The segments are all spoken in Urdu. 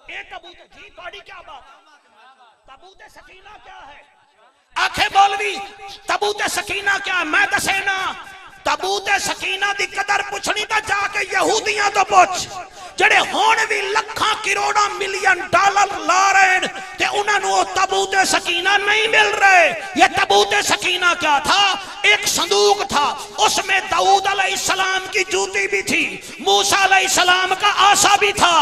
ایک تابوت جی بڑی کیا بات تابوت سکینہ کیا ہے آنکھیں مولوی تابوت سکینہ کیا ہے میں دسینا تابوت سکینہ دی قدر پوچھنی تا جا کے یہودیاں تو پوچھ جڑے ہون بھی لکھاں کروڑاں ملین ڈالر لا رہے ہیں تے انہاں نو تابوت سکینہ نہیں مل رہے یہ تابوت سکینہ کیا تھا ایک صندوق تھا اس میں داؤد علیہ السلام کی جوتی بھی تھی موسیٰ علیہ السلام کا آسا بھی تھا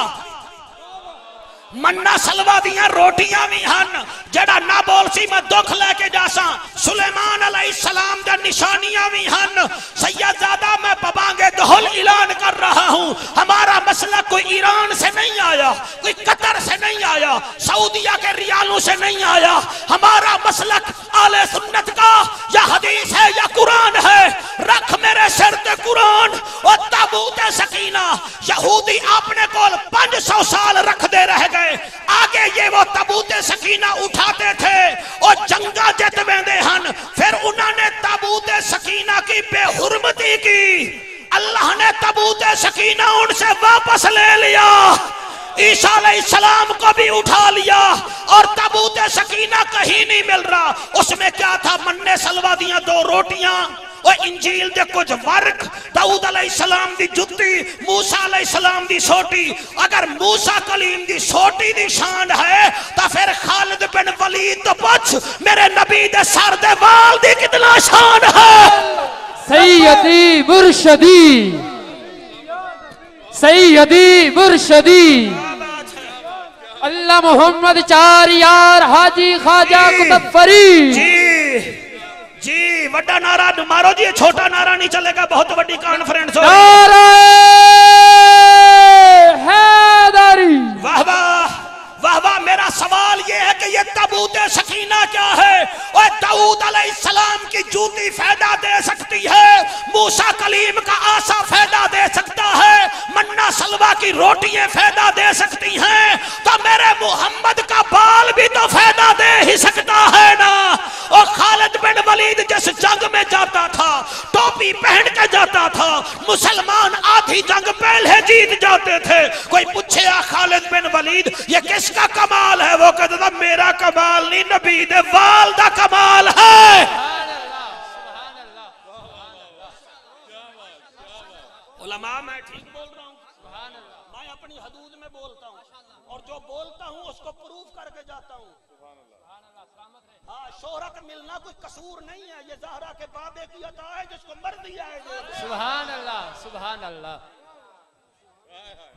منہ سلوا دیاں روٹیاں بھی ہن جڑا نہ بول سی میں دکھ لے کے جاساں سلیمان علیہ السلام دے نشانیاں بھی ہن سیدزادہ میں پبانگے دہل اعلان کر رہا ہوں ہمارا مسئلہ کوئی ایران سے نہیں آیا کوئی قطر سے نہیں آیا سعودیہ کے ریالوں سے نہیں آیا ہمارا مسلک آل سنت کا یا حدیث ہے یا قرآن ہے رکھ میرے سر تے قرآن اور تابوت سکینہ یہودی اپنے کول 500 سال رکھ دے رہ گئے آگے یہ وہ تابوت سکینہ اٹھاتے تھے اور جنگا جت بیندے ہن پھر انہوں نے تابوت سکینہ کی بے حرمتی کی اللہ نے تابوت سکینہ ان سے واپس لے لیا عیسیٰ علیہ السلام کو بھی اٹھا لیا اور تابوت سکینہ کہیں نہیں مل رہا اس میں کیا تھا منہ سلوا دیاں 2 روٹیاں اور انجیل دے کچھ ورق داؤد علیہ السلام دی جتی موسیٰ علیہ السلام دی سوٹی اگر موسیٰ کلیم دی سوٹی دی شان ہے تو پھر خالد بن ولید تو پوچھ میرے نبی دے سر دے وال دی کتنا شان ہے سیدی مرشدی سیدی مرشدی اللہ محمد 4 یار حاجی خواجہ قطب فرید جی وڈا نعرہ مارو جی چھوٹا نعرہ نہیں چلے گا بہت وڈی کانفرنس ہو نعرہ حیدری واہ واہ واہ واہ میرا سوال یہ ہے کہ یہ تابوت سکینہ کیا ہے اور داؤد علیہ السلام کی جوتی فائدہ دے سکتی ہے موسیٰ کلیم کا آسا فائدہ دے سکتا ہے منہ سلوا کی روٹیاں فائدہ دے سکتی ہیں تو میرے محمد کا بال بھی تو فائدہ دے ہی سکتا ہے نا اور خالد بن ولید جس جنگ میں جاتا تھا ٹوپی پہن کے جاتا تھا مسلمان آدھی جنگ پہلے جیت جاتے تھے کوئی پوچھے خالد بن ولید یہ کس کا کمال ہے وہ کہتا تھا میرا کمال نہیں نبی دے وال دا کمال ہے علماء میں ٹھیک بول رہا ہوں میں اپنی حدود میں بولتا ہوں اور جو بولتا ہوں اس کو پروف کر کے جاتا ہوں ہاں شہرت ملنا کوئی قصور نہیں ہے یہ زہرا کے بابے کی عطا ہے جس کو مرضی آئے دے سبحان اللہ سبحان اللہ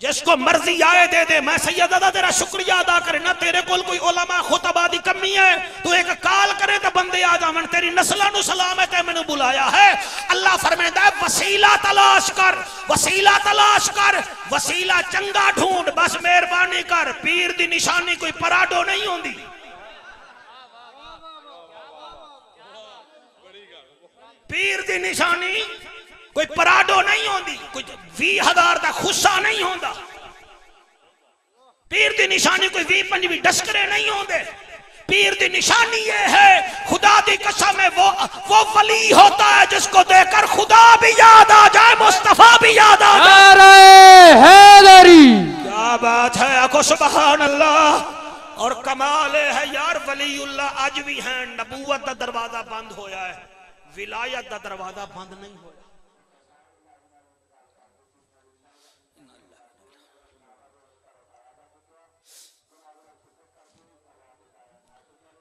جس کو مرضی آئے دے دے میں سیدہ تیرا شکریہ ادا کرے نہ تیرے کول کوئی علماء خطبہ دی کمی ہے تو ایک کال کرے تو بندے آ جاون تیری نسلہ نو سلامت ہے میں نے بلایا ہے اللہ فرمائے ہے وسیلہ تلاش کر وسیلہ تلاش کر وسیلہ چنگا ڈھونڈ بس مہربانی کر پیر دی نشانی کوئی پراڈو نہیں ہوندی پیر دی نشانی کوئی پراڈو نہیں ہوندی کوئی 20,000 دا خصہ نہیں ہوندا پیر دی نشانی کوئی 20-25 ڈسکرے نہیں ہوندے پیر دی نشانی یہ ہے خدا دی قسم ہے وہ ولی ہوتا ہے جس کو دیکھ کر خدا بھی یاد آ جائے مصطفیٰ بھی یاد آ جائے نعرہ حیدری کیا بات ہے آکو سبحان اللہ اور کمال ہے یار ولی اللہ آج بھی ہیں نبوت دا دروازہ بند ہویا ہے ولایت دا دروازہ بند نہیں ہویا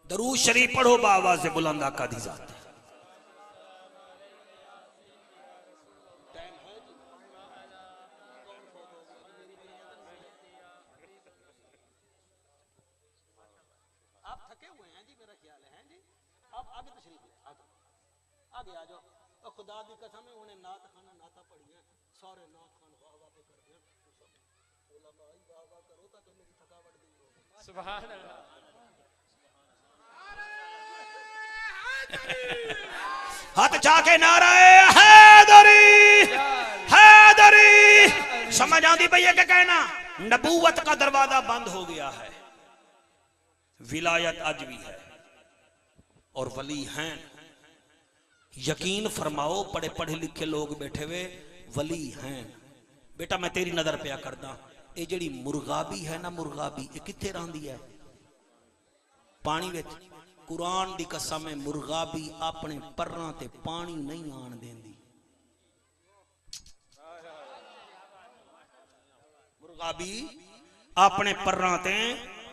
درود شریف پڑھو بآواز بلند آقا دی ذات آپ تھکے ہوئے ہیں جی میرا خیال ہے جی آپ آگے تشریف لے آگے آ جاؤ خدا دی قسم ہے انہیں نعت خانہ نعتہ پڑھی ہیں سارے نعت خان واہ واہ پہ کر دیں علماء واہ واہ کرو تاکہ میری تھکاوٹ دور ہو سبحان اللہ ہاتھ جا کے نعرہ حیدری حیدری سمجھ آندی بھئی کہ کہنا نبوت کا دروازہ بند ہو گیا ہے ولایت آج بھی ہے اور ولی ہیں یقین فرماؤ پڑھے پڑھے لکھے لوگ بیٹھے ہوئے ولی ہیں بیٹا میں تیری نظر پہ کردا یہ جڑی مرغابی ہے نا مرغابی یہ کتھے رہندی ہے پانی وچ قرآن دی قسم ہے مرغابی اپنے پراں تے پانی نہیں آن دیندی مرغابی اپنے پراں تے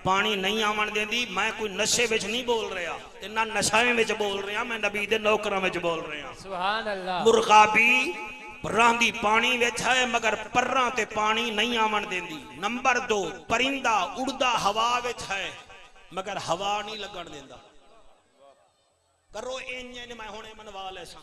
پانی نہیں آون دیندی میں کوئی نشے وچ نہیں بول رہا تے نہ نشے وچ بول رہا میں نبی دے نوکراں وچ بول رہا سبحان اللہ مرغابی راندی پانی وچ ہے مگر پراں تے پانی نہیں آون دیندی نمبر 2 پرندہ اڑدا ہوا وچ ہے مگر ہوا نہیں لگن دیندا کرو انج میں ہونے منوا لے سا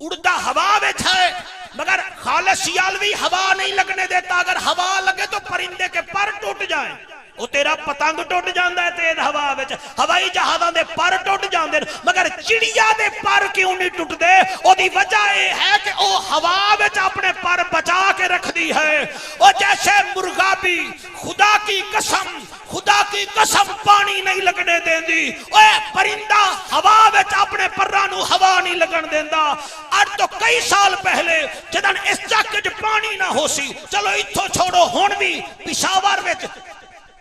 اڑدا ہوا وچ ہے مگر خالص یالوی ہوا نہیں لگنے دیتا اگر ہوا لگے تو پرندے کے پر ٹوٹ جائیں وہ تیرا پتنگ ٹوٹ جاندا ہے تیز ہوا وچ ہوائی جہازاں دے پر ٹوٹ جاندے مگر چڑیا دے پر کیوں نہیں ٹوٹ دے او دی وجہ یہ ہے کہ او ہوا وچ اپنے پر بچا کے رکھ دی ہے او جیسے مرغابی خدا کی قسم پانی نہیں لگنے دیندی اوے پرندہ ہوا وچ اپنے پراں نو ہوا نہیں لگن دیندا اج تو کئی سال پہلے جدن اس جگ وچ پانی نہ ہو سی چلو ایتھوں چھوڑو ہن بھی پشاور وچ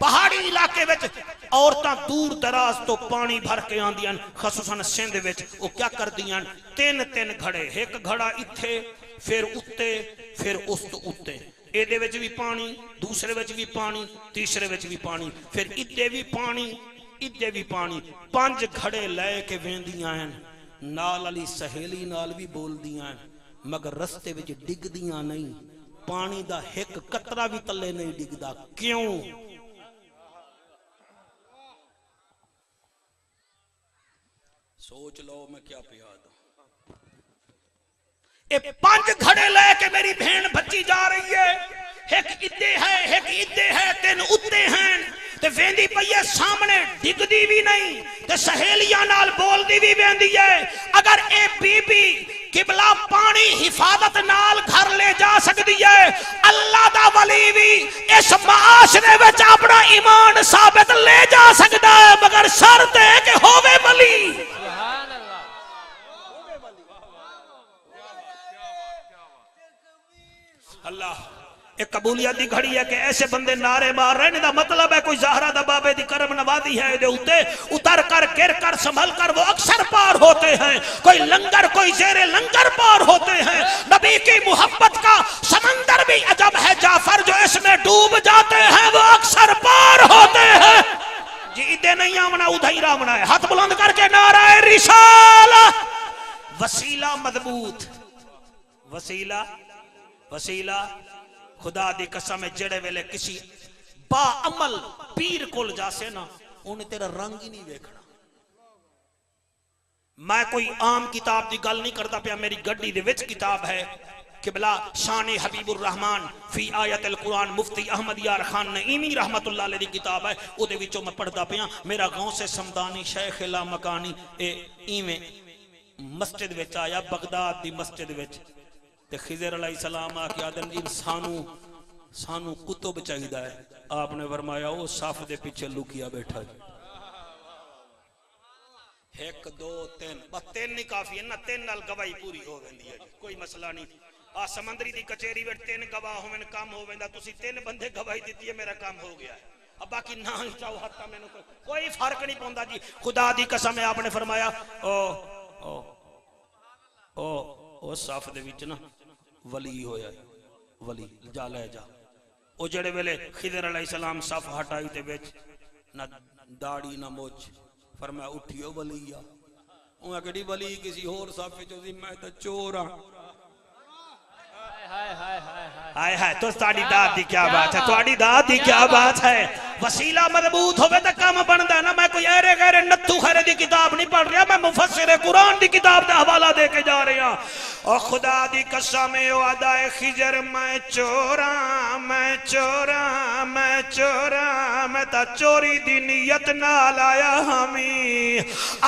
پہاڑی علاقے وچ عورتاں دور دراز تو پانی بھر کے آندیاں خصوصاً سندھ وچ وہ کیا کر دیاں تین گھڑے ایک گھڑا اتھے پھر اتے پھر اس تو اتے ایدے وچ بھی پانی دوسرے وچ بھی پانی تیسرے وچ بھی پانی پھر ادے بھی پانی 5 گھڑے لے کے ویندیاں ہیں نال علی سہیلی نال بھی بول دیاں ہیں مگر رستے وچ ڈگ دیاں نہیں پانی دا ایک قطرہ بھی تلے نہیں ڈگدا کیوں سوچ لو میں کیا پیاد ہوں اے 5 گھڑے لے کے میری بہن بچی جا رہی ہے ایک ادے ہے 3 اتے ہیں تے ویندی پئیے سامنے ڈگ دی بھی نہیں تے سہیلیاں نال بول دی بھی ویندی ہے اگر اے بی بی قبلہ پانی حفاظت نال گھر لے جا سکتی ہے اللہ دا ولی بھی اس معاشرے وچ اپنا ایمان ثابت لے جا سکتا ہے مگر شرط ہے کہ ہووے ولی سبحان اللہ اللہ ایک قبولیت دی گھڑی ہے کہ ایسے بندے نعرے مار رہے ہیں دا مطلب ہے کوئی زہرہ دا بابے دی کرم نوازی ہے دے اتے اتر کر گر کر سنبھل کر وہ اکثر پار ہوتے ہیں کوئی لنگر کوئی زیر لنگر پار ہوتے ہیں نبی کی محبت کا سمندر بھی عجب ہے جعفر جو اس میں ڈوب جاتے ہیں وہ اکثر پار ہوتے ہیں جی ادھے نہیں آمنا ادھا ہی رامنا ہے ہاتھ بلند کر کے نعرہ رسالہ وسیلہ مضبوط وسیلہ خدا دی قسم جڑے ویلے کسی با عمل پیر کول جاسے نا انہیں تیرا رنگ ہی نہیں دیکھنا میں کوئی عام کتاب دی گل نہیں کرتا پیا میری گڈی دے وچ کتاب ہے قبلہ شان حبیب الرحمن فی آیت القرآن مفتی احمد یار خان نعیمی رحمت اللہ علیہ دی کتاب ہے او دے وچوں میں پڑھدا پیا میرا گاؤں سے سمدانی شیخ لا مکانی ایویں مسجد وچ آیا بغداد دی مسجد وچ تے خضر علیہ السلام آکے آدم جی سانو کتب چاہیدہ ہے آپ نے فرمایا وہ صاف دے پیچھے لکیا بیٹھا ہے 1 2 3 بس 3 نہیں کافی ہے نا 3 نال گواہی پوری ہو گئی ہے کوئی مسئلہ نہیں سمندری دی کچہری وچ 3 گواہ ہوئے کام ہو گیا تسی 3 بندے گواہی دیتی ہے میرا کام ہو گیا ہے اب باقی نہ چاہو ہاتھا میں کوئی فرق نہیں پوندا جی خدا دی قسم ہے آپ نے فرمایا او صاف دے وچ نا ولی ہویا ہے ولی جا لے جا او جڑے ویلے خضر علیہ السلام صف ہٹائی تے وچ نہ داڑھی نہ موچ فرمایا اٹھیو ولی انہاں کہڑی ولی کسی اور صف وچ سی میں تے چور ہاں ہائے ہائے تو تہاڈی داد دی کیا بات ہے تہاڈی داد دی کیا بات ہے وسیلہ مضبوط ہوے تے کام بندا ہے نا میں کوئی ایرے غیرے نتھو خیرے دی کتاب نہیں پڑھ رہا میں مفسر قرآن دی کتاب دا حوالہ دے کے جا رہا اور خدا دی قسم وعدہ خضر میں چوراں میں تا چوری دی نیت نال آیا ہمیں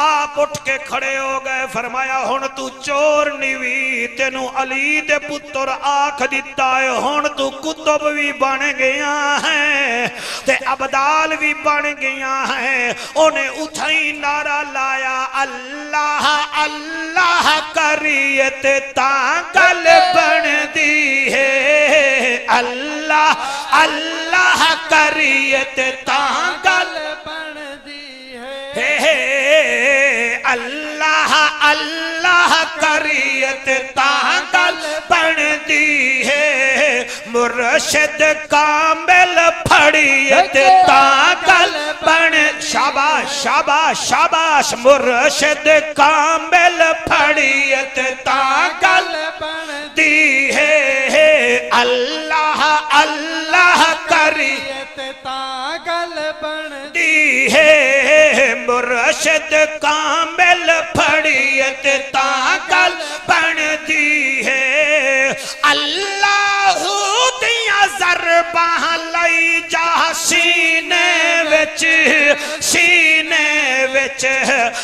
آپ اٹھ کے کھڑے ہو گئے فرمایا ہن تو چور نیوی تینوں علی دے پتر آکھ دیتا ہے ہن تو کتب بھی بن گیا ہے تے ابدال بھی بن گیا ہے انہیں اٹھائی نعرہ لایا اللہ اللہ کریے تے تاں گل بن دی ہے اللہ اللہ اللہ کریے تے تاں گل بندی ہے ہے اللہ اللہ کریے تے تاں گل بندی ہے مرشد کامل پھڑیے تے تاں گل بن شاباش شاباش شاباش مرشد کامل پھڑیے تے تاں گل بندی ہے اللہ اللہ کریے تا گل دی ہے مرشد کامل پھڑیت تا گل بندی ہے اللہ دیاں ضرباں لئی جا سینے وچ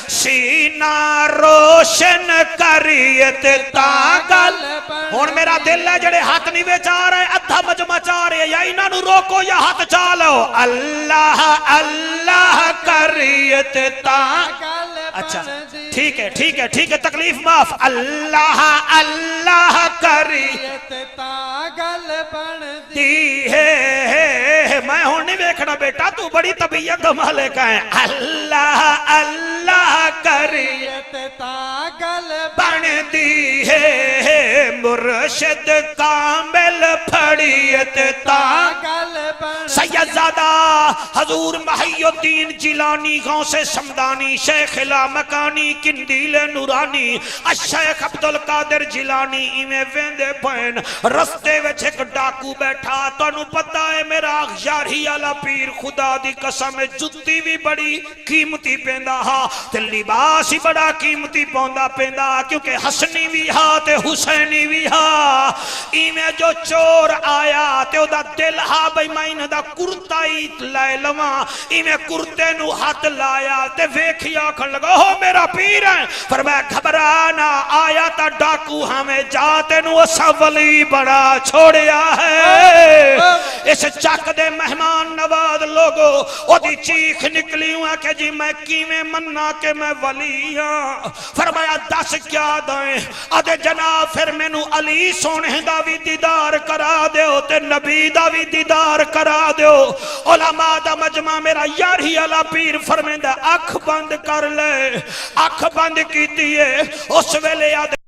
سینہ روشن کریت تا گل ہن میرا دل ہے جڑے ہاتھ نہیں وچ آ رہے ادھا مجمع چاہ رہے یا انہاں نو روکو یا ہاتھ چالو اللہ اللہ کریت تا اچھا ٹھیک ہے تکلیف معاف اللہ اللہ کریت تا گل دی ہے میں ہوں نہیں ویکھنا بیٹا تو بڑی طبیعت مالک ہے اللہ اللہ کریت تا گل بندی ہے مرشد کامل پھڑیت تا گل سید زادہ حضور محی الدین جیلانی غوث سمدانی شیخ لامکانی کندیل نورانی الشیخ عبدالقادر جیلانی ایمیں ویندے پہن رستے وچ ایک ڈاکو بیٹھا تو انہوں پتہ ہے میرا اغیاری علا پیر خدا دی قسم جتی بھی بڑی قیمتی پیندہ ہا تے لباس ہی بڑا قیمتی پوندہ پیندہ کیونکہ حسنی بھی ہا تے حسینی بھی ہا ایمیں جو چور آیا تے او دا دل ہا بھئی مائن دا کرتائی لائے لواں ایمیں کرتے نو ہاتھ لایا تے ویکھیا کھن لگا ہو میرا پیر ہے فرمایا گھبرانا آیا تا ڈاکو ہمیں جاتے نو اسا ولی بڑا چھوڑیا ہے اس چک دے مہمان نواز لوگو او دی چیخ نکلی ہوا کہ جی میں کیویں مننا کہ میں ولی ہاں فرمایا دس کیا دائیں آدھے جناب پھر میں نو علی سونے دا بھی دیدار کرا دیو تے نبی دا بھی دیدار کرا دیو علماء دا مجمع میرا یاری علا پیر فرمیندہ اکھ بند کر لے اکھ بند کیتی ہے اس ویلے آدھے